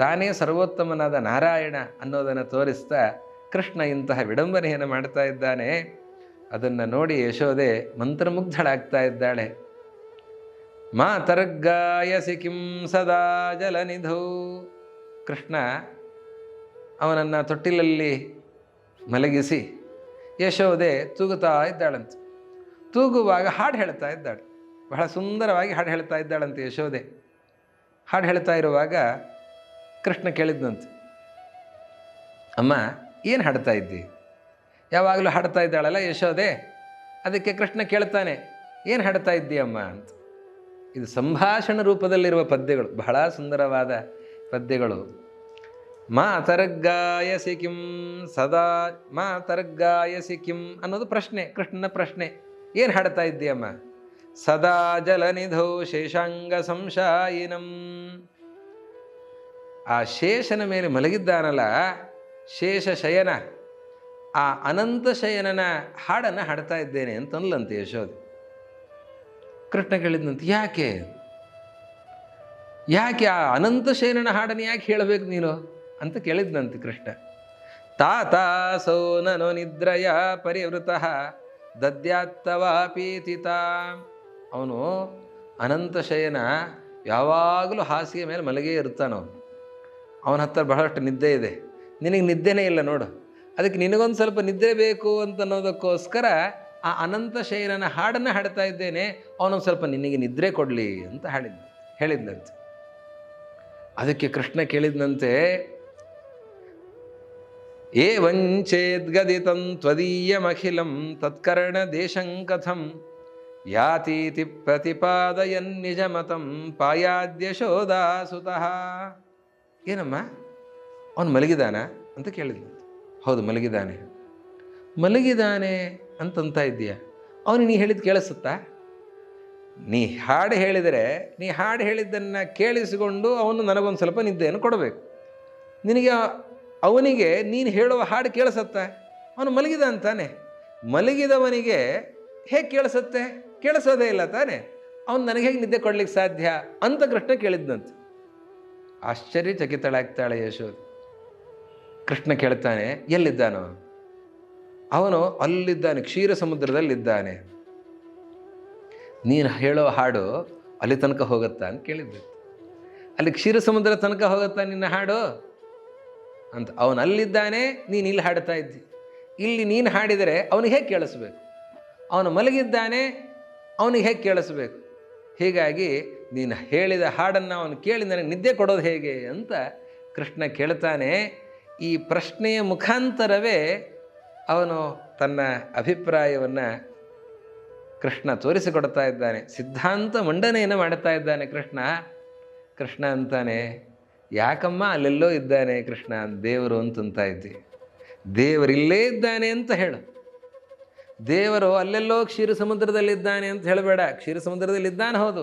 ತಾನೇ ಸರ್ವೋತ್ತಮನಾದ ನಾರಾಯಣ ಅನ್ನೋದನ್ನು ತೋರಿಸ್ತಾ ಕೃಷ್ಣ ಇಂತಹ ವಿಡಂಬನೆಯನ್ನು ಮಾಡ್ತಾ ಇದ್ದಾನೆ. ಅದನ್ನು ನೋಡಿ ಯಶೋದೆ ಮಂತ್ರಮುಗ್ಧಳಾಗ್ತಾ ಇದ್ದಾಳೆ. ಮಾತರ್ಗಾಯಸಿ ಕಿಂ ಸದಾ ಜಲನಿಧೌ. ಕೃಷ್ಣ ಅವನನ್ನು ತೊಟ್ಟಿಲಲ್ಲಿ ಮಲಗಿಸಿ ಯಶೋದೆ ತೂಗುತ್ತಾ ಇದ್ದಾಳಂತೆ. ತೂಗುವಾಗ ಹಾಡು ಹೇಳ್ತಾ ಇದ್ದಾಳೆ. ಬಹಳ ಸುಂದರವಾಗಿ ಹಾಡು ಹೇಳ್ತಾ ಇದ್ದಾಳಂತೆ ಯಶೋದೆ. ಹಾಡು ಹೇಳ್ತಾ ಇರುವಾಗ ಕೃಷ್ಣ ಕೇಳಿದ್ನಂತೆ, ಅಮ್ಮ ಏನು ಹಾಡ್ತಾ ಇದ್ದಿ? ಯಾವಾಗಲೂ ಹಾಡ್ತಾ ಇದ್ದಾಳಲ್ಲ ಯಶೋದೆ. ಅದಕ್ಕೆ ಕೃಷ್ಣ ಕೇಳ್ತಾನೆ, ಏನು ಹಾಡ್ತಾ ಇದ್ದಿ ಅಮ್ಮ ಅಂತ. ಇದು ಸಂಭಾಷಣ ರೂಪದಲ್ಲಿರುವ ಪದ್ಯಗಳು, ಬಹಳ ಸುಂದರವಾದ ಪದ್ಯಗಳು. ಮಾತರ್ಗಾಯಸಿ ಕಿಂ ಸದಾ ಮಾತರ್ಗಾಯಸಿ ಕಿಂ ಅನ್ನೋದು ಪ್ರಶ್ನೆ, ಕೃಷ್ಣನ ಪ್ರಶ್ನೆ. ಏನು ಹಾಡ್ತಾ ಇದ್ದೀಯಮ್ಮ? ಸದಾ ಜಲನಿಧೌ ಶೇಷಾಂಗ ಸಂಶಾಯಿನಂ. ಆ ಶೇಷನ ಮೇಲೆ ಮಲಗಿದ್ದಾನಲ್ಲ ಶೇಷ ಶಯನ, ಆ ಅನಂತ ಶಯನನ ಹಾಡನ್ನು ಹಾಡ್ತಾ ಇದ್ದೇನೆ ಅಂತನ್ಲಂತೆ ಯಶೋದೆ. ಕೃಷ್ಣ ಕೇಳಿದ್ನಂತೆ, ಯಾಕೆ ಆ ಅನಂತ ಶಯನನ ಹಾಡನ್ನು ಯಾಕೆ ಹೇಳಬೇಕು ನೀನು ಅಂತ ಕೇಳಿದ್ನಂತೆ ಕೃಷ್ಣ. ತಾತಾಸೋ ನನೋ ನಿದ್ರಯ ಪರಿವೃತಃ ದದ್ಯಾತ್ತವಾಪೀತಿತ. ಅವನು ಅನಂತ ಶಯನ ಯಾವಾಗಲೂ ಹಾಸಿಗೆ ಮೇಲೆ ಮಲಗೇ ಇರ್ತಾನವನು. ಅವನ ಹತ್ರ ಬಹಳಷ್ಟು ನಿದ್ದೆ ಇದೆ, ನಿನಗೆ ನಿದ್ದೆನೇ ಇಲ್ಲ ನೋಡು. ಅದಕ್ಕೆ ನಿನಗೊಂದು ಸ್ವಲ್ಪ ನಿದ್ದೆ ಬೇಕು ಅಂತನ್ನೋದಕ್ಕೋಸ್ಕರ ಆ ಅನಂತ ಶಯನನ ಹಾಡನ್ನು ಹಾಡ್ತಾ ಇದ್ದೇನೆ, ಅವನೊಂದು ಸ್ವಲ್ಪ ನಿನಗೆ ನಿದ್ರೆ ಕೊಡಲಿ ಅಂತ ಹೇಳಿದ್ನಂತೆ. ಅದಕ್ಕೆ ಕೃಷ್ಣ ಕೇಳಿದ್ನಂತೆ, ಏವಂಚೇದ್ಗದಿತಂ ತ್ವದೀಯಮಖಿಲಂ ತತ್ಕರ್ಣ ದೇಶಂಕಥಂ ಯಾತೀತಿ ಪ್ರತಿಪಾದಯನ್ ನಿಜಮತಂ ಪಾಯಾದ್ಯಶೋದಾಸುತಃ. ಏನಮ್ಮ ಅವನು ಮಲಗಿದಾನ ಅಂತ ಕೇಳಿದ್ನಂತೆ. ಹೌದು ಮಲಗಿದಾನೆ ಅಂತಂತ ಇದ್ದೀಯ. ಅವನು ನೀ ಹೇಳಿದ್ದು ಕೇಳಿಸುತ್ತಾ? ನೀ ಹಾಡು ಹೇಳಿದ್ದನ್ನು ಕೇಳಿಸಿಕೊಂಡು ಅವನು ನನಗೊಂದು ಸ್ವಲ್ಪ ನಿದ್ದೆಯನ್ನು ಕೊಡಬೇಕು. ಅವನಿಗೆ ನೀನು ಹೇಳುವ ಹಾಡು ಕೇಳಿಸತ್ತ? ಅವನು ಮಲಗಿದ ಅಂತಾನೆ. ಮಲಗಿದವನಿಗೆ ಹೇಗೆ ಕೇಳಿಸುತ್ತೆ? ಕೇಳಿಸೋದೇ ಇಲ್ಲ ತಾನೆ. ಅವನು ನನಗೆ ಹೇಗೆ ನಿದ್ದೆ ಕೊಡ್ಲಿಕ್ಕೆ ಸಾಧ್ಯ ಅಂತ ಕೃಷ್ಣ ಕೇಳಿದ್ದಂತೆ. ಆಶ್ಚರ್ಯಚಕಿತಳಾಗ್ತಾಳೆ ಯಶೋದೆ. ಕೃಷ್ಣ ಕೇಳ್ತಾನೆ, ಎಲ್ಲಿದ್ದಾನೋ? ಅವನು ಅಲ್ಲಿದ್ದಾನೆ, ಕ್ಷೀರ ಸಮುದ್ರದಲ್ಲಿದ್ದಾನೆ. ನೀನು ಹೇಳೋ ಹಾಡು ಅಲ್ಲಿ ತನಕ ಹೋಗುತ್ತಾ ಅಂತ ಕೇಳಿದ್ದೆ. ಅಲ್ಲಿ ಕ್ಷೀರ ಸಮುದ್ರ ತನಕ ಹೋಗುತ್ತಾ ನಿನ್ನ ಹಾಡು ಅಂತ. ಅವನು ಅಲ್ಲಿದ್ದಾನೆ, ನೀನು ಇಲ್ಲಿ ಹಾಡ್ತಾ ಇದ್ದಿ. ಇಲ್ಲಿ ನೀನು ಹಾಡಿದರೆ ಅವನಿಗೆ ಹೇಗೆ ಕೇಳಿಸ್ಬೇಕು? ಅವನು ಮಲಗಿದ್ದಾನೆ, ಅವನಿಗೆ ಹೇಗೆ ಕೇಳಿಸ್ಬೇಕು? ಹೀಗಾಗಿ ನೀನು ಹೇಳಿದ ಹಾಡನ್ನು ಅವನು ಕೇಳಿ ನನಗೆ ನಿದ್ದೆ ಕೊಡೋದು ಹೇಗೆ ಅಂತ ಕೃಷ್ಣ ಕೇಳ್ತಾನೆ. ಈ ಪ್ರಶ್ನೆಯ ಮುಖಾಂತರವೇ ಅವನು ತನ್ನ ಅಭಿಪ್ರಾಯವನ್ನು ಕೃಷ್ಣ ತೋರಿಸಿಕೊಡ್ತಾ ಇದ್ದಾನೆ. ಸಿದ್ಧಾಂತ ಮಂಡನೆಯನ್ನು ಮಾಡ್ತಾ ಇದ್ದಾನೆ ಕೃಷ್ಣ ಅಂತಾನೆ, ಯಾಕಮ್ಮ ಅಲ್ಲೆಲ್ಲೋ ಇದ್ದಾನೆ ಕೃಷ್ಣ ದೇವರು ಅಂತಂತ ಇದ್ದಿ. ದೇವರಿಲ್ಲೇ ಇದ್ದಾನೆ ಅಂತ ಹೇಳು. ದೇವರು ಅಲ್ಲೆಲ್ಲೋ ಕ್ಷೀರ ಸಮುದ್ರದಲ್ಲಿದ್ದಾನೆ ಅಂತ ಹೇಳಬೇಡ. ಕ್ಷೀರ ಸಮುದ್ರದಲ್ಲಿದ್ದಾನೆ ಹೌದು,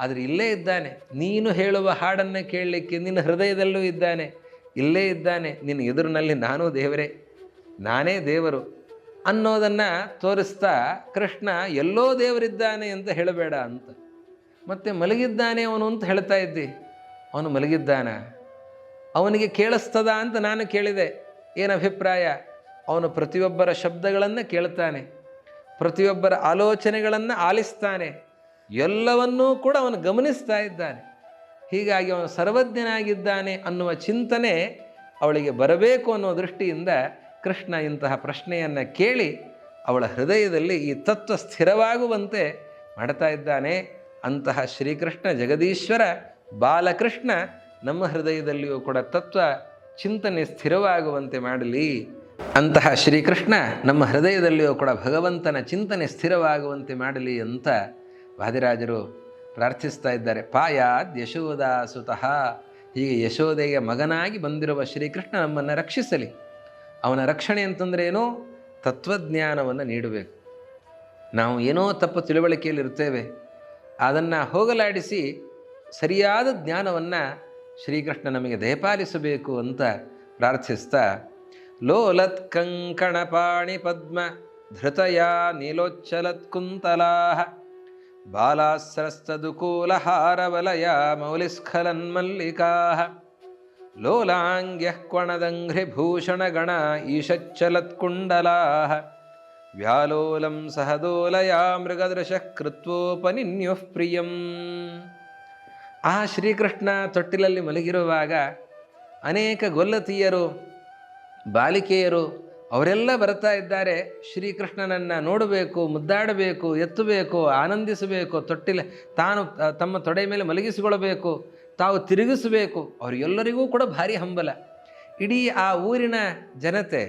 ಆದರೆ ಇಲ್ಲೇ ಇದ್ದಾನೆ. ನೀನು ಹೇಳುವ ಹಾಡನ್ನು ಕೇಳಲಿಕ್ಕೆ ನಿನ್ನ ಹೃದಯದಲ್ಲೂ ಇದ್ದಾನೆ, ಇಲ್ಲೇ ಇದ್ದಾನೆ. ನಿನ್ನ ಎದುರಿನಲ್ಲಿ ನಾನೇ ದೇವರು ಅನ್ನೋದನ್ನು ತೋರಿಸ್ತಾ ಕೃಷ್ಣ ಎಲ್ಲೋ ದೇವರಿದ್ದಾನೆ ಅಂತ ಹೇಳಬೇಡ ಅಂತ. ಮತ್ತು ಮಲಗಿದ್ದಾನೆ ಅವನು ಅಂತ ಹೇಳ್ತಾ ಇದ್ದಿ. ಅವನು ಮಲಗಿದ್ದಾನ? ಅವನಿಗೆ ಕೇಳಿಸ್ತದ ಅಂತ ನಾನು ಕೇಳಿದೆ. ಏನು ಅಭಿಪ್ರಾಯ? ಅವನು ಪ್ರತಿಯೊಬ್ಬರ ಶಬ್ದಗಳನ್ನು ಕೇಳ್ತಾನೆ, ಪ್ರತಿಯೊಬ್ಬರ ಆಲೋಚನೆಗಳನ್ನು ಆಲಿಸ್ತಾನೆ, ಎಲ್ಲವನ್ನೂ ಕೂಡ ಅವನು ಗಮನಿಸ್ತಾ ಇದ್ದಾನೆ. ಹೀಗಾಗಿ ಅವನು ಸರ್ವಜ್ಞನಾಗಿದ್ದಾನೆ ಅನ್ನುವ ಚಿಂತನೆ ಅವಳಿಗೆ ಬರಬೇಕು ಅನ್ನೋ ದೃಷ್ಟಿಯಿಂದ ಕೃಷ್ಣ ಇಂತಹ ಪ್ರಶ್ನೆಯನ್ನು ಕೇಳಿ ಅವಳ ಹೃದಯದಲ್ಲಿ ಈ ತತ್ವ ಸ್ಥಿರವಾಗುವಂತೆ ಮಾಡ್ತಾ ಇದ್ದಾನೆ. ಅಂತಹ ಶ್ರೀಕೃಷ್ಣ ಜಗದೀಶ್ವರ ಬಾಲಕೃಷ್ಣ ನಮ್ಮ ಹೃದಯದಲ್ಲಿಯೂ ಕೂಡ ತತ್ವ ಚಿಂತನೆ ಸ್ಥಿರವಾಗುವಂತೆ ಮಾಡಲಿ. ಅಂತಹ ಶ್ರೀಕೃಷ್ಣ ನಮ್ಮ ಹೃದಯದಲ್ಲಿಯೂ ಕೂಡ ಭಗವಂತನ ಚಿಂತನೆ ಸ್ಥಿರವಾಗುವಂತೆ ಮಾಡಲಿ ಅಂತ ವಾದಿರಾಜರು ಪ್ರಾರ್ಥಿಸ್ತಾ ಇದ್ದಾರೆ. ಪಾಯಾದ್ ಯಶೋದಾಸುತಃ. ಹೀಗೆ ಯಶೋದೆಯ ಮಗನಾಗಿ ಬಂದಿರುವ ಶ್ರೀಕೃಷ್ಣ ನಮ್ಮನ್ನು ರಕ್ಷಿಸಲಿ. ಅವನ ರಕ್ಷಣೆ ಅಂತಂದರೆ ಏನೋ ತತ್ವಜ್ಞಾನವನ್ನು ನೀಡಬೇಕು. ನಾವು ಏನೋ ತಪ್ಪು ತಿಳುವಳಿಕೆಯಲ್ಲಿರ್ತೇವೆ, ಅದನ್ನು ಹೋಗಲಾಡಿಸಿ ಸರಿಯಾದ ಜ್ಞಾನವನ್ನು ಶ್ರೀಕೃಷ್ಣ ನಮಗೆ ದಯಪಾಲಿಸಬೇಕು ಅಂತ ಪ್ರಾರ್ಥಿಸ್ತಾ, ಲೋಲತ್ ಕಂಕಣಪಾಣಿ ಪದ್ಮ ಧೃತಯ ನೀಲೋಚ್ಚಲತ್ ಕುಂತಲಾ ಬಾಲಾಸ್ರಸ್ತದುಕೂಲಹಾರವಲಯ ಮೌಲಿಸ್ಖಲನ್ಮಲ್ಲಿಕಾ ಲೋಲಾಂಗ್ಯ ಕ್ವಣದಂಘ್ರಿ ಭೂಷಣಗಣ ಈಶಚ್ಚಲತ್ಕುಂಡಲಾ ವ್ಯಾಲೋಲಂ ಸಹದೋಲಯಾ ಮೃಗದೃಶಃ ಕೃತ್ವೋಪನಿನ್ಯುಃ ಪ್ರಿಯಂ. ಆ ಶ್ರೀಕೃಷ್ಣ ತೊಟ್ಟಿಲಲ್ಲಿ ಮಲಗಿರುವಾಗ ಅನೇಕ ಗೊಲ್ಲತಿಯರು, ಬಾಲಿಕೆಯರು ಅವರೆಲ್ಲ ಬರ್ತಾ ಇದ್ದಾರೆ. ಶ್ರೀಕೃಷ್ಣನನ್ನು ನೋಡಬೇಕು, ಮುದ್ದಾಡಬೇಕು, ಎತ್ತಬೇಕು, ಆನಂದಿಸಬೇಕು, ತಾನು ತಮ್ಮ ತೊಡೆ ಮೇಲೆ ಮಲಗಿಸಿಕೊಳ್ಳಬೇಕು, ತಾವು ತಿರುಗಿಸಬೇಕು. ಅವರೆಲ್ಲರಿಗೂ ಕೂಡ ಭಾರಿ ಹಂಬಲ. ಇಡೀ ಆ ಊರಿನ ಜನತೆ,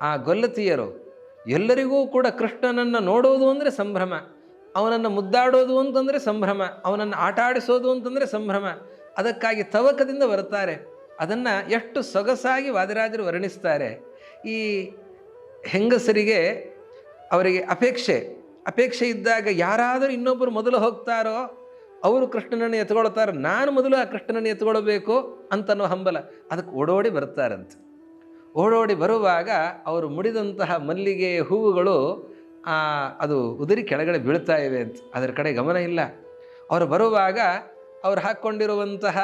ಆ ಗೊಲ್ಲತಿಯರು ಎಲ್ಲರಿಗೂ ಕೂಡ ಕೃಷ್ಣನನ್ನು ನೋಡೋದು ಅಂದರೆ ಸಂಭ್ರಮ, ಅವನನ್ನು ಮುದ್ದಾಡೋದು ಅಂತಂದರೆ ಸಂಭ್ರಮ, ಅವನನ್ನು ಆಟ ಆಡಿಸೋದು ಅಂತಂದರೆ ಸಂಭ್ರಮ. ಅದಕ್ಕಾಗಿ ತವಕದಿಂದ ಬರ್ತಾರೆ. ಅದನ್ನು ಎಷ್ಟು ಸೊಗಸಾಗಿ ವಾದಿರಾಜರು ವರ್ಣಿಸ್ತಾರೆ. ಈ ಹೆಂಗಸರಿಗೆ ಅವರಿಗೆ ಅಪೇಕ್ಷೆ ಇದ್ದಾಗ ಯಾರಾದರೂ ಇನ್ನೊಬ್ಬರು ಮೊದಲು ಹೋಗ್ತಾರೋ ಅವರು ಕೃಷ್ಣನನ್ನು ಎತ್ಕೊಳ್ತಾರೆ, ನಾನು ಮೊದಲು ಆ ಕೃಷ್ಣನನ್ನು ಎತ್ಕೊಳ್ಬೇಕು ಅಂತನೋ ಹಂಬಲ. ಅದಕ್ಕೆ ಓಡೋಡಿ ಬರ್ತಾರಂತೆ. ಓಡೋಡಿ ಬರುವಾಗ ಅವರು ಮುಡಿದಂತಹ ಮಲ್ಲಿಗೆ ಹೂವುಗಳು ಅದು ಉದುರಿ ಕೆಳಗಡೆ ಬೀಳ್ತಾ ಇವೆ ಅಂತ, ಅದರ ಕಡೆ ಗಮನ ಇಲ್ಲ. ಅವರು ಬರುವಾಗ ಅವರು ಹಾಕ್ಕೊಂಡಿರುವಂತಹ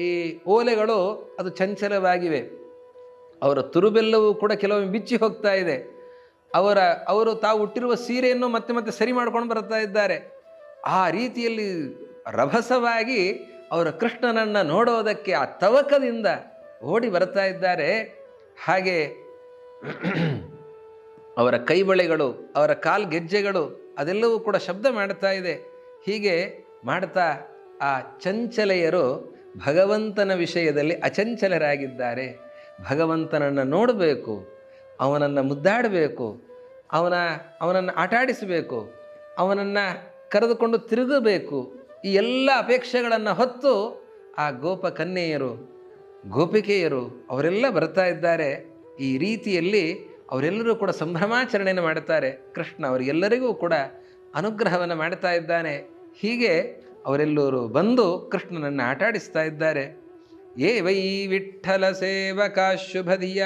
ಈ ಓಲೆಗಳು ಅದು ಚಂಚಲವಾಗಿವೆ. ಅವರ ತುರುಬೆಲ್ಲವೂ ಕೂಡ ಕೆಲವೊಮ್ಮೆ ಬಿಚ್ಚಿ ಹೋಗ್ತಾ ಇದೆ. ಅವರು ತಾವು ಹುಟ್ಟಿರುವ ಸೀರೆಯನ್ನು ಮತ್ತೆ ಮತ್ತೆ ಸರಿ ಮಾಡ್ಕೊಂಡು ಬರ್ತಾ ಇದ್ದಾರೆ. ಆ ರೀತಿಯಲ್ಲಿ ರಭಸವಾಗಿ ಅವರ ಕೃಷ್ಣನನ್ನು ನೋಡೋದಕ್ಕೆ ಆ ತವಕದಿಂದ ಓಡಿ ಬರ್ತಾ ಇದ್ದಾರೆ. ಹಾಗೆ ಅವರ ಕೈಬಳೆಗಳು, ಅವರ ಕಾಲ್ಗೆಜ್ಜೆಗಳು ಅದೆಲ್ಲವೂ ಕೂಡ ಶಬ್ದ ಮಾಡ್ತಾ ಇದೆ. ಹೀಗೆ ಮಾಡ್ತಾ ಆ ಚಂಚಲೆಯರು ಭಗವಂತನ ವಿಷಯದಲ್ಲಿ ಅಚಂಚಲರಾಗಿದ್ದಾರೆ. ಭಗವಂತನನ್ನು ನೋಡಬೇಕು, ಅವನನ್ನು ಮುದ್ದಾಡಬೇಕು, ಅವನನ್ನು ಆಟಾಡಿಸಬೇಕು, ಅವನನ್ನು ಕರೆದುಕೊಂಡು ತಿರುಗಬೇಕು. ಈ ಎಲ್ಲ ಅಪೇಕ್ಷೆಗಳನ್ನು ಹೊತ್ತು ಆ ಗೋಪ ಕನ್ಯೆಯರು, ಗೋಪಿಕೆಯರು ಅವರೆಲ್ಲ ಬರ್ತಾ ಇದ್ದಾರೆ. ಈ ರೀತಿಯಲ್ಲಿ ಅವರೆಲ್ಲರೂ ಕೂಡ ಸಂಭ್ರಮಾಚರಣೆಯನ್ನು ಮಾಡುತ್ತಾರೆ. ಕೃಷ್ಣ ಅವರಿಗೆಲ್ಲರಿಗೂ ಕೂಡ ಅನುಗ್ರಹವನ್ನು ಮಾಡ್ತಾ ಇದ್ದಾನೆ. ಹೀಗೆ ಅವರೆಲ್ಲರೂ ಬಂದು ಕೃಷ್ಣನನ್ನು ಆಟಾಡಿಸ್ತಾ ಇದ್ದಾರೆ. ಯೇ ವೈ ವಿಠ್ಠಲ ಸೇವಕಾ ಶುಭಧಿಯ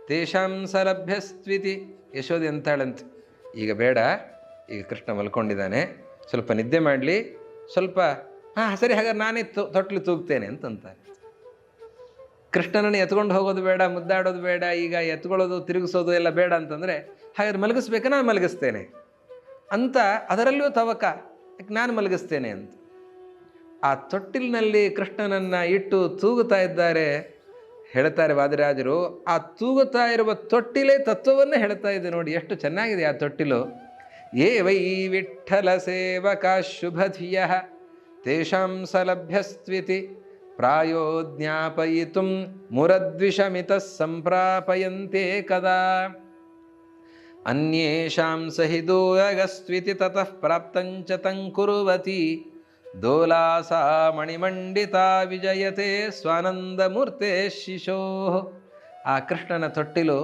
ತೇಷಾಂ ಸಲಭ್ಯಸ್ತ್ವಿತಿ. ಯಶೋದೆ ಅಂತಾಳಂತೆ, ಈಗ ಬೇಡ, ಈಗ ಕೃಷ್ಣ ಮಲ್ಕೊಂಡಿದ್ದಾನೆ, ಸ್ವಲ್ಪ ನಿದ್ದೆ ಮಾಡಲಿ, ಸ್ವಲ್ಪ ಸರಿ ಹಾಗಾದ್ರೆ ನಾನೇ ತೊಟ್ಲು ತೂಗ್ತೇನೆ ಅಂತಂತಾರೆ. ಕೃಷ್ಣನನ್ನು ಎತ್ಕೊಂಡು ಹೋಗೋದು ಬೇಡ, ಮುದ್ದಾಡೋದು ಬೇಡ, ಈಗ ಎತ್ಕೊಳ್ಳೋದು ತಿರುಗಿಸೋದು ಎಲ್ಲ ಬೇಡ ಅಂತಂದರೆ ಹಾಗಾದ್ರೆ ಮಲಗಿಸ್ಬೇಕಾ, ನಾನು ಮಲಗಿಸ್ತೇನೆ ಅಂತ. ಅದರಲ್ಲಿಯೂ ತವಕ, ನಾನು ಮಲಗಿಸ್ತೇನೆ ಅಂತ. ಆ ತೊಟ್ಟಿಲಿನಲ್ಲಿ ಕೃಷ್ಣನನ್ನು ಇಟ್ಟು ತೂಗುತ್ತಾ ಇದ್ದಾರೆ. ಹೇಳ್ತಾರೆ ವಾದಿರಾಜರು, ಆ ತೂಗುತ್ತಾ ಇರುವ ತೊಟ್ಟಿಲೇ ತತ್ವವನ್ನು ಹೇಳ್ತಾ ಇದೆ. ನೋಡಿ ಎಷ್ಟು ಚೆನ್ನಾಗಿದೆ ಆ ತೊಟ್ಟಿಲು. ಯೇ ವೈ ವಿಠ್ಠಲ ಸೇವಕಾ ಶುಭಧಿಯ ತೇಷಾಂ ಸಲಭ್ಯಸ್ತ್ವಿತಿ ಪ್ರಾಯೋ ಜ್ಞಾಪಯಿತುಂ ಮುರದ್ವಿಷಮಿತಃ ಸಂಪ್ರಾಪಯಂತೆ ಕದಾ ಅನ್ಯೇಷಾಂ ಸಹಿದೋಯಗಸ್ತ್ವಿತಿ ತತಃ ಪ್ರಾಪ್ತಂಚ ತಂಕುರುವತಿ ದೋಲಾಸಾ ಮಣಿಮಂಡಿತಾ ವಿಜಯತೆ ಸ್ವಾನಂದಮೂರ್ತೆ ಶಿಶೋ. ಆ ಕೃಷ್ಣನ ತೊಟ್ಟಿಲು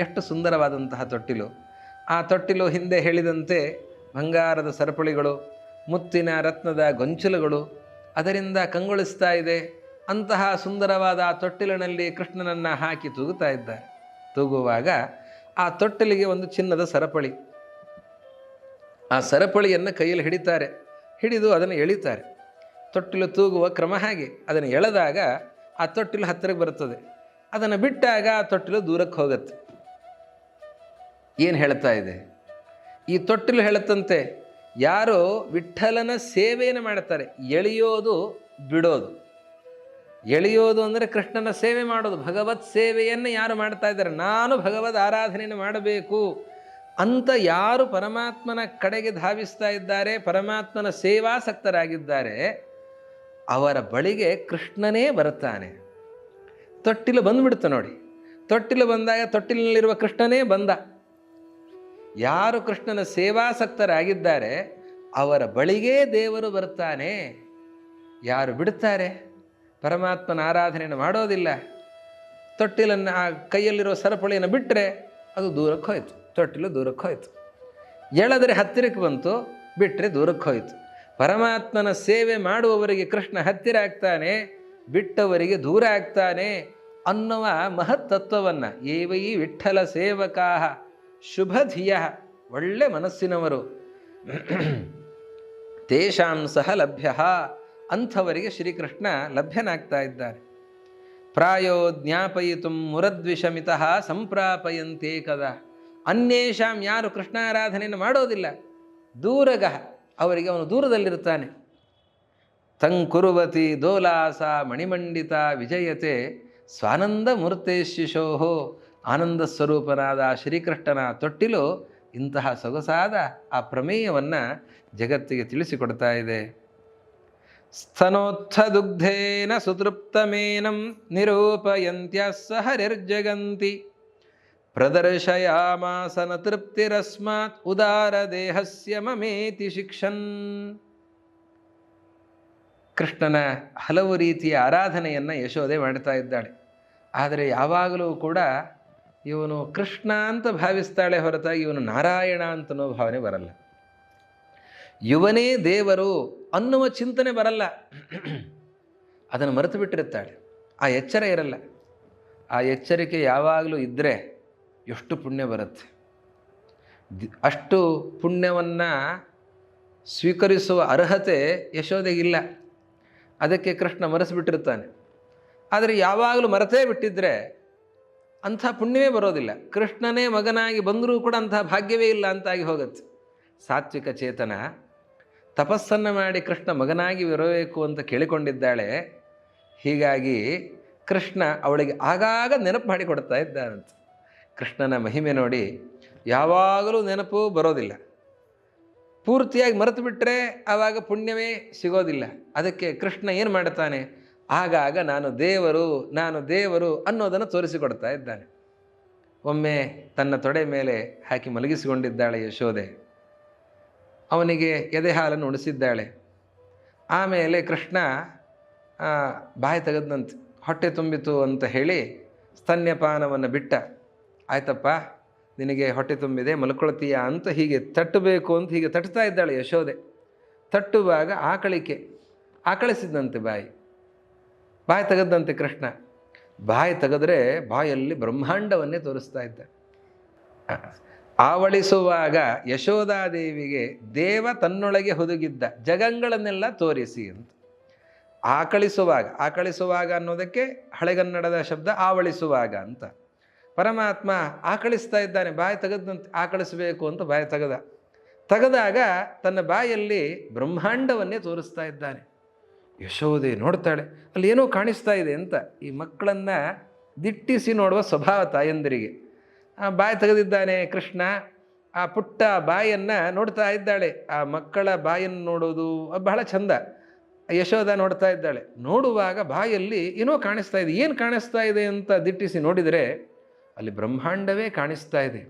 ಎಷ್ಟು ಸುಂದರವಾದಂತಹ ತೊಟ್ಟಿಲು. ಆ ತೊಟ್ಟಿಲು ಹಿಂದೆ ಹೇಳಿದಂತೆ ಬಂಗಾರದ ಸರಪಳಿಗಳು, ಮುತ್ತಿನ ರತ್ನದ ಗೊಂಚಲುಗಳು ಅದರಿಂದ ಕಂಗೊಳಿಸ್ತಾ ಇದೆ. ಅಂತಹ ಸುಂದರವಾದ ಆ ತೊಟ್ಟಿಲಿನಲ್ಲಿ ಕೃಷ್ಣನನ್ನು ಹಾಕಿ ತೂಗುತ್ತಾ ಇದ್ದಾರೆ. ತೂಗುವಾಗ ಆ ತೊಟ್ಟಿಲಿಗೆ ಒಂದು ಚಿನ್ನದ ಸರಪಳಿ, ಆ ಸರಪಳಿಯನ್ನು ಕೈಯಲ್ಲಿ ಹಿಡಿತಾರೆ. ಹಿಡಿದು ಅದನ್ನು ಎಳಿತಾರೆ. ತೊಟ್ಟಿಲು ತೂಗುವ ಕ್ರಮ ಹಾಗೆ. ಅದನ್ನು ಎಳೆದಾಗ ಆ ತೊಟ್ಟಿಲು ಹತ್ತಿರಕ್ಕೆ ಬರುತ್ತದೆ, ಅದನ್ನು ಬಿಟ್ಟಾಗ ಆ ತೊಟ್ಟಿಲು ದೂರಕ್ಕೆ ಹೋಗುತ್ತೆ. ಏನು ಹೇಳ್ತಾ ಇದೆ ಈ ತೊಟ್ಟಿಲು? ಹೇಳುತ್ತಂತೆ, ಯಾರು ವಿಠ್ಠಲನ ಸೇವೆಯನ್ನು ಮಾಡ್ತಾರೆ, ಎಳೆಯೋದು ಬಿಡೋದು. ಎಳೆಯೋದು ಅಂದರೆ ಕೃಷ್ಣನ ಸೇವೆ ಮಾಡೋದು. ಭಗವತ್ ಸೇವೆಯನ್ನು ಯಾರು ಮಾಡ್ತಾ ಇದ್ದಾರೆ, ನಾನು ಭಗವದ್ ಆರಾಧನೆಯನ್ನು ಮಾಡಬೇಕು ಅಂತ ಯಾರು ಪರಮಾತ್ಮನ ಕಡೆಗೆ ಧಾವಿಸ್ತಾ ಇದ್ದಾರೆ, ಪರಮಾತ್ಮನ ಸೇವಾಸಕ್ತರಾಗಿದ್ದಾರೆ, ಅವರ ಬಳಿಗೆ ಕೃಷ್ಣನೇ ಬರುತ್ತಾನೆ. ತೊಟ್ಟಿಲು ಬಂದುಬಿಡುತ್ತೆ ನೋಡಿ. ತೊಟ್ಟಿಲು ಬಂದಾಗ ತೊಟ್ಟಿಲಿನಲ್ಲಿರುವ ಕೃಷ್ಣನೇ ಬಂದ. ಯಾರು ಕೃಷ್ಣನ ಸೇವಾಸಕ್ತರಾಗಿದ್ದಾರೆ ಅವರ ಬಳಿಗೇ ದೇವರು ಬರ್ತಾನೆ. ಯಾರು ಬಿಡುತ್ತಾರೆ, ಪರಮಾತ್ಮನ ಆರಾಧನೆಯನ್ನು ಮಾಡೋದಿಲ್ಲ, ತೊಟ್ಟಿಲನ್ನು ಆ ಕೈಯಲ್ಲಿರೋ ಸರಪಳಿಯನ್ನು ಬಿಟ್ಟರೆ ಅದು ದೂರಕ್ಕೆ ಹೋಯಿತು. ತೊಟ್ಟಿಲು ದೂರಕ್ಕೆ ಹೋಯಿತು. ಎಳೆದರೆ ಹತ್ತಿರಕ್ಕೆ ಬಂತು, ಬಿಟ್ಟರೆ ದೂರಕ್ಕೆ ಹೋಯಿತು. ಪರಮಾತ್ಮನ ಸೇವೆ ಮಾಡುವವರಿಗೆ ಕೃಷ್ಣ ಹತ್ತಿರ ಆಗ್ತಾನೆ, ಬಿಟ್ಟವರಿಗೆ ದೂರ ಆಗ್ತಾನೆ ಅನ್ನುವ ಮಹತ್ತತ್ವವನ್ನು ಏವೈ ವಿಠ್ಠಲ ಸೇವಕಾ ಶುಭಧಿಯ, ಒಳ್ಳೆ ಮನಸ್ಸಿನವರು, ತೇಷಾಂ ಸಹ ಲಭ್ಯ, ಅಂಥವರಿಗೆ ಶ್ರೀಕೃಷ್ಣ ಲಭ್ಯನಾಗ್ತಾ ಇದ್ದಾರೆ. ಪ್ರಾಯೋ ಜ್ಞಾಪಯಿತು ಮುರದ್ವಿಷಮಿತಃ ಸಂಪ್ರಾಪಯಂತೆ ಕದ. ಅನ್ಯೇಷಾಂ, ಯಾರು ಕೃಷ್ಣಾರಾಧನೆಯನ್ನು ಮಾಡೋದಿಲ್ಲ, ದೂರಗಃ, ಅವರಿಗೆ ಅವನು ದೂರದಲ್ಲಿರುತ್ತಾನೆ. ತಂಕುರುವತಿ ದೋಲಾಸ ಮಣಿಮಂಡಿತ ವಿಜಯತೆ ಸ್ವಾನಂದ ಮೂರ್ತೆ ಶಿಶೋಹೋ. ಆನಂದ ಸ್ವರೂಪನಾದ ಶ್ರೀಕೃಷ್ಣನ ತೊಟ್ಟಿಲು ಇಂತಹ ಸೊಗಸಾದ ಆ ಪ್ರಮೇಯವನ್ನು ಜಗತ್ತಿಗೆ ತಿಳಿಸಿಕೊಡ್ತಾ ಇದೆ. ಸ್ತನೋತ್ಥ ದುಗ್ಧೇನ ಸುತೃಪ್ತಮೇನಂ ನಿರೂಪಯಂತ್ಯ ಸಹರಿರ್ಜಗಂತಿ ಪ್ರದರ್ಶಯಾಮಾಸನ ತೃಪ್ತಿರಸ್ಮಾತ್ ಉದಾರ ದೇಹಸ್ಯ ಮಮೇತಿ ಶಿಕ್ಷನ್. ಕೃಷ್ಣನ ಹಲವು ರೀತಿಯ ಆರಾಧನೆಯನ್ನು ಯಶೋದೆ ಮಾಡ್ತಾ ಇದ್ದಾಳೆ. ಆದರೆ ಯಾವಾಗಲೂ ಕೂಡ ಇವನು ಕೃಷ್ಣ ಅಂತ ಭಾವಿಸ್ತಾಳೆ ಹೊರತಾಗಿ ಇವನು ನಾರಾಯಣ ಅಂತನೋ ಭಾವನೆ ಬರಲ್ಲ. ಇವನೇ ದೇವರು ಅನ್ನುವ ಚಿಂತನೆ ಬರಲ್ಲ. ಅದನ್ನು ಮರೆತು ಬಿಟ್ಟಿರುತ್ತಾಳೆ. ಆ ಎಚ್ಚರ ಇರಲ್ಲ. ಆ ಎಚ್ಚರಿಕೆ ಯಾವಾಗಲೂ ಇದ್ದರೆ ಎಷ್ಟು ಪುಣ್ಯ ಬರುತ್ತೆ. ಅಷ್ಟು ಪುಣ್ಯವನ್ನು ಸ್ವೀಕರಿಸುವ ಅರ್ಹತೆ ಯಶೋದೆಗಿಲ್ಲ. ಅದಕ್ಕೆ ಕೃಷ್ಣ ಮರೆಸಿಬಿಟ್ಟಿರ್ತಾನೆ. ಆದರೆ ಯಾವಾಗಲೂ ಮರೆತೇ ಬಿಟ್ಟಿದ್ದರೆ ಅಂಥ ಪುಣ್ಯವೇ ಬರೋದಿಲ್ಲ. ಕೃಷ್ಣನೇ ಮಗನಾಗಿ ಬಂದರೂ ಕೂಡ ಅಂಥ ಭಾಗ್ಯವೇ ಇಲ್ಲ ಅಂತಾಗಿ ಹೋಗುತ್ತೆ. ಸಾತ್ವಿಕ ಚೇತನ ತಪಸ್ಸನ್ನು ಮಾಡಿ ಕೃಷ್ಣ ಮಗನಾಗಿ ಬರಬೇಕು ಅಂತ ಕೇಳಿಕೊಂಡಿದ್ದಾಳೆ. ಹೀಗಾಗಿ ಕೃಷ್ಣ ಅವಳಿಗೆ ಆಗಾಗ ನೆನಪು ಮಾಡಿಕೊಡ್ತಾ ಇದ್ದಾನಂತೆ. ಕೃಷ್ಣನ ಮಹಿಮೆ ನೋಡಿ ಯಾವಾಗಲೂ ನೆನಪು ಬರೋದಿಲ್ಲ. ಪೂರ್ತಿಯಾಗಿ ಮರೆತು ಬಿಟ್ಟರೆ ಆವಾಗ ಪುಣ್ಯವೇ ಸಿಗೋದಿಲ್ಲ. ಅದಕ್ಕೆ ಕೃಷ್ಣ ಏನು ಮಾಡ್ತಾನೆ, ಆಗಾಗ ನಾನು ದೇವರು ಅನ್ನೋದನ್ನು ತೋರಿಸಿಕೊಡ್ತಾ ಇದ್ದಾನೆ. ಒಮ್ಮೆ ತನ್ನ ತೊಡೆ ಮೇಲೆ ಹಾಕಿ ಮಲಗಿಸಿಕೊಂಡಿದ್ದಾಳೆ ಯಶೋದೆ. ಅವನಿಗೆ ಎದೆ ಹಾಲನ್ನು ಉಣಿಸಿದ್ದಾಳೆ. ಆಮೇಲೆ ಕೃಷ್ಣ ಬಾಯಿ ತೆಗೆದಂತೆ, ಹೊಟ್ಟೆ ತುಂಬಿತು ಅಂತ ಹೇಳಿ ಸ್ತನ್ಯಪಾನವನ್ನು ಬಿಟ್ಟ. ಆಯ್ತಪ್ಪ, ನಿನಗೆ ಹೊಟ್ಟೆ ತುಂಬಿದೆ, ಮಲ್ಕೊಳ್ತೀಯಾ ಅಂತ ಹೀಗೆ ತಟ್ಟಬೇಕು ಅಂತ ಹೀಗೆ ತಟ್ತಾ ಇದ್ದಾಳೆ ಯಶೋದೆ. ತಟ್ಟುವಾಗ ಆಕಳಿಸಿದಂತೆ ಬಾಯಿ ತೆಗೆದಂತೆ ಕೃಷ್ಣ. ಬಾಯಿ ತೆಗೆದ್ರೆ ಬಾಯಲ್ಲಿ ಬ್ರಹ್ಮಾಂಡವನ್ನೇ ತೋರಿಸ್ತಾ ಇದ್ದ. ಆವಳಿಸುವಾಗ ಯಶೋಧಾದೇವಿಗೆ ದೇವ ತನ್ನೊಳಗೆ ಹುದುಗಿದ್ದ ಜಗಂಗಳನ್ನೆಲ್ಲ ತೋರಿಸಿ ಅಂತ. ಆಕಳಿಸುವಾಗ ಅನ್ನೋದಕ್ಕೆ ಹಳೆಗನ್ನಡದ ಶಬ್ದ ಆವಳಿಸುವಾಗ ಅಂತ. ಪರಮಾತ್ಮ ಆಕಳಿಸ್ತಾ ಇದ್ದಾನೆ, ಬಾಯಿ ತೆಗೆದಂತೆ ಆಕಳಿಸಬೇಕು ಅಂತ ಬಾಯಿ ತೆಗೆದಾಗ ತನ್ನ ಬಾಯಲ್ಲಿ ಬ್ರಹ್ಮಾಂಡವನ್ನೇ ತೋರಿಸ್ತಾ ಇದ್ದಾನೆ. ಯಶೋದೆ ನೋಡ್ತಾಳೆ, ಅಲ್ಲಿ ಏನೋ ಕಾಣಿಸ್ತಾ ಇದೆ ಅಂತ. ಈ ಮಕ್ಕಳನ್ನು ದಿಟ್ಟಿಸಿ ನೋಡುವ ಸ್ವಭಾವ ತಾಯಂದಿರಿಗೆ. ಬಾಯಿ ತೆಗೆದಿದ್ದಾನೆ ಕೃಷ್ಣ. ಆ ಪುಟ್ಟ ಬಾಯನ್ನು ನೋಡ್ತಾ ಇದ್ದಾಳೆ. ಆ ಮಕ್ಕಳ ಬಾಯನ್ನು ನೋಡೋದು ಬಹಳ ಚಂದ. ಯಶೋಧ ನೋಡ್ತಾ ಇದ್ದಾಳೆ. ನೋಡುವಾಗ ಬಾಯಲ್ಲಿ ಏನೋ ಕಾಣಿಸ್ತಾ ಇದೆ. ಏನು ಕಾಣಿಸ್ತಾ ಇದೆ ಅಂತ ದಿಟ್ಟಿಸಿ ನೋಡಿದರೆ ಅಲ್ಲಿ ಬ್ರಹ್ಮಾಂಡವೇ ಕಾಣಿಸ್ತಾ ಇದೆ.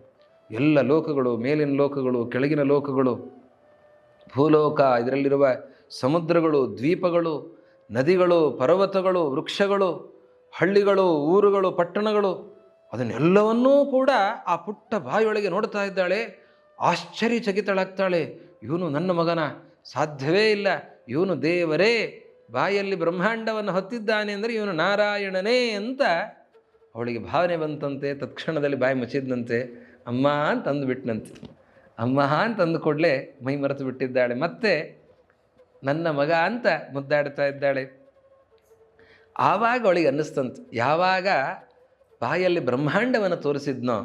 ಎಲ್ಲ ಲೋಕಗಳು, ಮೇಲಿನ ಲೋಕಗಳು, ಕೆಳಗಿನ ಲೋಕಗಳು, ಭೂಲೋಕ, ಇದರಲ್ಲಿರುವ ಸಮುದ್ರಗಳು, ದ್ವೀಪಗಳು, ನದಿಗಳು, ಪರ್ವತಗಳು, ವೃಕ್ಷಗಳು, ಹಳ್ಳಿಗಳು, ಊರುಗಳು, ಪಟ್ಟಣಗಳು, ಅದನ್ನೆಲ್ಲವನ್ನೂ ಕೂಡ ಆ ಪುಟ್ಟ ಬಾಯಿಯೊಳಗೆ ನೋಡ್ತಾ ಇದ್ದಾಳೆ. ಆಶ್ಚರ್ಯಚಕಿತಳಾಗ್ತಾಳೆ. ಇವನು ನನ್ನ ಮಗನ? ಸಾಧ್ಯವೇ ಇಲ್ಲ, ಇವನು ದೇವರೇ. ಬಾಯಲ್ಲಿ ಬ್ರಹ್ಮಾಂಡವನ್ನು ಹೊತ್ತಿದ್ದಾನೆ ಅಂದರೆ ಇವನು ನಾರಾಯಣನೇ ಅಂತ ಅವಳಿಗೆ ಭಾವನೆ ಬಂತಂತೆ. ತತ್ಕ್ಷಣದಲ್ಲಿ ಬಾಯಿ ಮುಚ್ಚಿದ್ದಂತೆ. ಅಮ್ಮ ಅಂತ ಅಂದುಬಿಟ್ನಂತೆ. ಅಮ್ಮ ಅಂತ ಅಂದು ಕೂಡಲೇ ಮೈ ಮರೆತು ಬಿಟ್ಟಿದ್ದಾಳೆ. ಮತ್ತೆ ನನ್ನ ಮಗ ಅಂತ ಮುದ್ದಾಡ್ತಾ ಇದ್ದಾಳೆ. ಆವಾಗ ಅವಳಿಗೆ ಅನ್ನಿಸ್ತಂತೆ, ಯಾವಾಗ ಬಾಯಲ್ಲಿ ಬ್ರಹ್ಮಾಂಡವನ್ನು ತೋರಿಸಿದ್ನೋ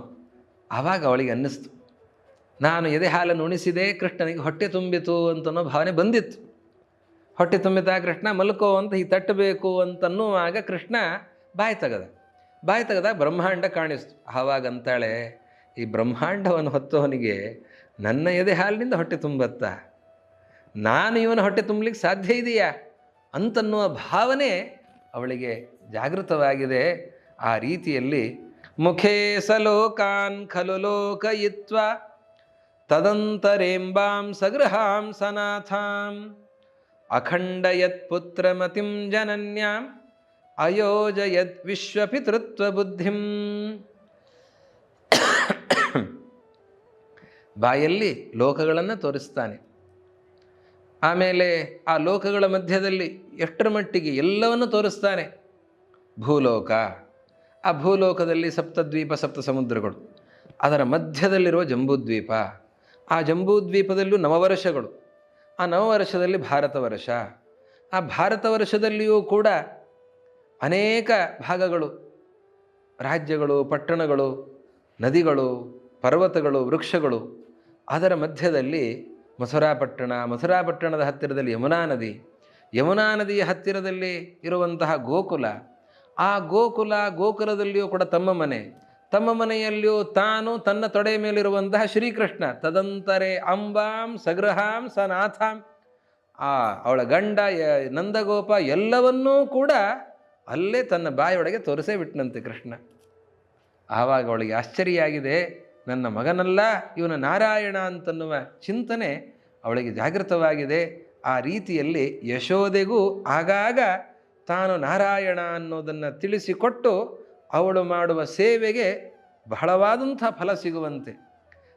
ಆವಾಗ ಅವಳಿಗೆ ಅನ್ನಿಸ್ತು, ನಾನು ಎದೆ ಹಾಲನ್ನು ಉಣಿಸಿದೆ, ಕೃಷ್ಣನಿಗೆ ಹೊಟ್ಟೆ ತುಂಬಿತು ಅಂತನೋ ಭಾವನೆ ಬಂದಿತ್ತು. ಹೊಟ್ಟೆ ತುಂಬಿತಾ ಕೃಷ್ಣ ಮಲ್ಕೋ ಅಂತ ಈ ತಟ್ಟಬೇಕು ಅಂತನ್ನುವಾಗ ಕೃಷ್ಣ ಬಾಯಿ ತೆಗೆದ ಬ್ರಹ್ಮಾಂಡ ಕಾಣಿಸ್ತು. ಆವಾಗ ಅಂತಾಳೆ, ಈ ಬ್ರಹ್ಮಾಂಡವನ್ನು ಹೊತ್ತವನಿಗೆ ನನ್ನ ಎದೆ ಹಾಲಿನಿಂದ ಹೊಟ್ಟೆ ತುಂಬತ್ತಾ? ನಾನು ಇವನ ಹೊಟ್ಟೆ ತುಂಬಲಿಕ್ಕೆ ಸಾಧ್ಯ ಇದೆಯಾ ಅಂತನ್ನುವ ಭಾವನೆ ಅವಳಿಗೆ ಜಾಗೃತವಾಗಿದೆ. ಆ ರೀತಿಯಲ್ಲಿ ಮುಖೇ ಸಲೋಕಾನ್ ಖಲು ಲೋಕಯಿತ್ವ ತದಂತರೇಂಬಾಂ ಸಗೃಹಾಂ ಸನಾಥಾಂ ಅಖಂಡಯತ್ ಪುತ್ರಮತಿಂ ಜನನ್ಯಾಂ ಅಯೋಜಯದ್ ವಿಶ್ವಪಿತೃತ್ವ ಬುದ್ಧಿಂ. ಬಾಯಲ್ಲಿ ಲೋಕಗಳನ್ನು ತೋರಿಸ್ತಾನೆ. ಆಮೇಲೆ ಆ ಲೋಕಗಳ ಮಧ್ಯದಲ್ಲಿ ಎಷ್ಟರ ಮಟ್ಟಿಗೆ ಎಲ್ಲವನ್ನು ತೋರಿಸ್ತಾನೆ. ಭೂಲೋಕ, ಆ ಭೂಲೋಕದಲ್ಲಿ ಸಪ್ತದ್ವೀಪ, ಸಪ್ತ ಸಮುದ್ರಗಳು, ಅದರ ಮಧ್ಯದಲ್ಲಿರುವ ಜಂಬೂದ್ವೀಪ, ಆ ಜಂಬೂದ್ವೀಪದಲ್ಲೂ ನವವರ್ಷಗಳು, ಆ ನವವರ್ಷದಲ್ಲಿ ಭಾರತ ವರ್ಷ, ಆ ಭಾರತ ವರ್ಷದಲ್ಲಿಯೂ ಕೂಡ ಅನೇಕ ಭಾಗಗಳು, ರಾಜ್ಯಗಳು, ಪಟ್ಟಣಗಳು, ನದಿಗಳು, ಪರ್ವತಗಳು, ವೃಕ್ಷಗಳು. ಅದರ ಮಧ್ಯದಲ್ಲಿ ಮಥುರಾ ಪಟ್ಟಣದ ಹತ್ತಿರದಲ್ಲಿ ಯಮುನಾ ನದಿ, ಯಮುನಾ ನದಿಯ ಹತ್ತಿರದಲ್ಲಿ ಇರುವಂತಹ ಗೋಕುಲ, ಆ ಗೋಕುಲದಲ್ಲಿಯೂ ಕೂಡ ತಮ್ಮ ಮನೆಯಲ್ಲಿಯೂ ತಾನು ತನ್ನ ತೊಡೆಯ ಮೇಲಿರುವಂತಹ ಶ್ರೀಕೃಷ್ಣ. ತದಂತರೆ ಅಂಬಾಂ ಸಗೃಹಾಂ ಸ ನಾಥಾಂ, ಅವಳ ಗಂಡ ನಂದಗೋಪ ಎಲ್ಲವನ್ನೂ ಕೂಡ ಅಲ್ಲೇ ತನ್ನ ಬಾಯೊಳಗೆ ತೋರಿಸೇ ಬಿಟ್ಟನಂತೆ ಕೃಷ್ಣ. ಆವಾಗ ಅವಳಿಗೆ ಆಶ್ಚರ್ಯ ಆಗಿದೆ, ನನ್ನ ಮಗನಲ್ಲ ಇವನ ನಾರಾಯಣ ಅಂತನ್ನುವ ಚಿಂತನೆ ಅವಳಿಗೆ ಜಾಗೃತವಾಗಿದೆ. ಆ ರೀತಿಯಲ್ಲಿ ಯಶೋದೆಗೂ ಆಗಾಗ ತಾನು ನಾರಾಯಣ ಅನ್ನೋದನ್ನು ತಿಳಿಸಿಕೊಟ್ಟು ಅವಳು ಮಾಡುವ ಸೇವೆಗೆ ಬಹಳವಾದಂಥ ಫಲ ಸಿಗುವಂತೆ,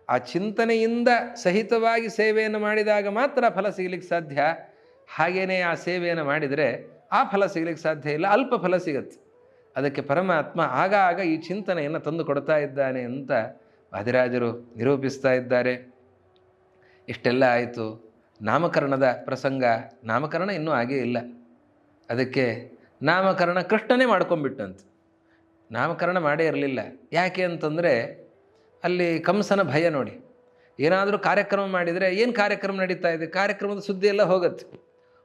ಆ ಚಿಂತನೆಯಿಂದ ಸಹಿತವಾಗಿ ಸೇವೆಯನ್ನು ಮಾಡಿದಾಗ ಮಾತ್ರ ಫಲ ಸಿಗಲಿಕ್ಕೆ ಸಾಧ್ಯ. ಹಾಗೆಯೇ ಆ ಸೇವೆಯನ್ನು ಮಾಡಿದರೆ ಆ ಫಲ ಸಿಗಲಿಕ್ಕೆ ಸಾಧ್ಯ ಇಲ್ಲ, ಅಲ್ಪ ಫಲ ಸಿಗತ್ತೆ. ಅದಕ್ಕೆ ಪರಮಾತ್ಮ ಆಗಾಗ ಈ ಚಿಂತನೆಯನ್ನು ತಂದು ಕೊಡ್ತಾ ಇದ್ದಾನೆ ಅಂತ ವಾದಿರಾಜರು ನಿರೂಪಿಸ್ತಾ ಇದ್ದಾರೆ. ಇಷ್ಟೆಲ್ಲ ಆಯಿತು. ನಾಮಕರಣದ ಪ್ರಸಂಗ, ನಾಮಕರಣ ಇನ್ನೂ ಆಗೇ ಇಲ್ಲ. ಅದಕ್ಕೆ ನಾಮಕರಣ ಕೃಷ್ಣನೇ ಮಾಡ್ಕೊಂಡ್ಬಿಟ್ಟಂತೆ, ನಾಮಕರಣ ಮಾಡೇ ಇರಲಿಲ್ಲ. ಯಾಕೆ ಅಂತಂದರೆ ಅಲ್ಲಿ ಕಂಸನ ಭಯ ನೋಡಿ. ಏನಾದರೂ ಕಾರ್ಯಕ್ರಮ ಮಾಡಿದರೆ, ಏನು ಕಾರ್ಯಕ್ರಮ ನಡೀತಾ ಇದೆ, ಕಾರ್ಯಕ್ರಮದ ಸುದ್ದಿ ಎಲ್ಲ ಹೋಗುತ್ತೆ.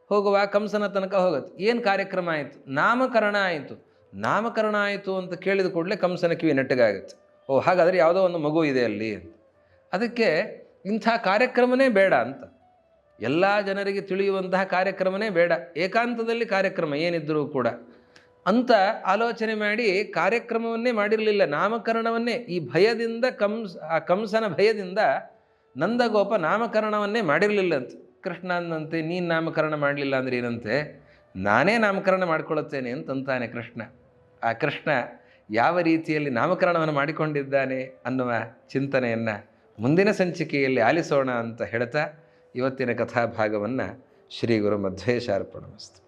ಹೋಗುವ ಕಂಸನ ತನಕ ಹೋಗುತ್ತೆ. ಏನು ಕಾರ್ಯಕ್ರಮ ಆಯಿತು? ನಾಮಕರಣ ಆಯಿತು. ನಾಮಕರಣ ಆಯಿತು ಅಂತ ಕೇಳಿದ ಕೂಡಲೇ ಕಂಸನ ಕಿವಿ ನೆಟ್ಟಗಾಗುತ್ತೆ. ಓ, ಹಾಗಾದರೆ ಯಾವುದೋ ಒಂದು ಮಗು ಇದೆ ಅಲ್ಲಿ ಅಂತ. ಅದಕ್ಕೆ ಇಂಥ ಕಾರ್ಯಕ್ರಮನೇ ಬೇಡ ಅಂತ, ಎಲ್ಲ ಜನರಿಗೆ ತಿಳಿಯುವಂತಹ ಕಾರ್ಯಕ್ರಮನೇ ಬೇಡ, ಏಕಾಂತದಲ್ಲಿ ಕಾರ್ಯಕ್ರಮ ಏನಿದ್ದರೂ ಕೂಡ ಅಂತ ಆಲೋಚನೆ ಮಾಡಿ ಕಾರ್ಯಕ್ರಮವನ್ನೇ ಮಾಡಿರಲಿಲ್ಲ, ನಾಮಕರಣವನ್ನೇ. ಈ ಭಯದಿಂದ ಕಂಸನ ಭಯದಿಂದ ನಂದಗೋಪ ನಾಮಕರಣವನ್ನೇ ಮಾಡಿರಲಿಲ್ಲ ಅಂತ. ಕೃಷ್ಣ ಅಂದಂತೆ, ನೀನು ನಾಮಕರಣ ಮಾಡಲಿಲ್ಲ ಅಂದರೆ ಏನಂತೆ, ನಾನೇ ನಾಮಕರಣ ಮಾಡಿಕೊಳ್ಳುತ್ತೇನೆ ಅಂತಂತಾನೆ ಕೃಷ್ಣ. ಆ ಕೃಷ್ಣ ಯಾವ ರೀತಿಯಲ್ಲಿ ನಾಮಕರಣವನ್ನು ಮಾಡಿಕೊಂಡಿದ್ದಾನೆ ಅನ್ನುವ ಚಿಂತನೆಯನ್ನು ಮುಂದಿನ ಸಂಚಿಕೆಯಲ್ಲಿ ಆಲಿಸೋಣ ಅಂತ ಹೇಳ್ತಾ ಇವತ್ತಿನ ಕಥಾಭಾಗವನ್ನು ಶ್ರೀ ಗುರು ಮಧ್ವೇಶಾರ್ಪಣಮಸ್ತು.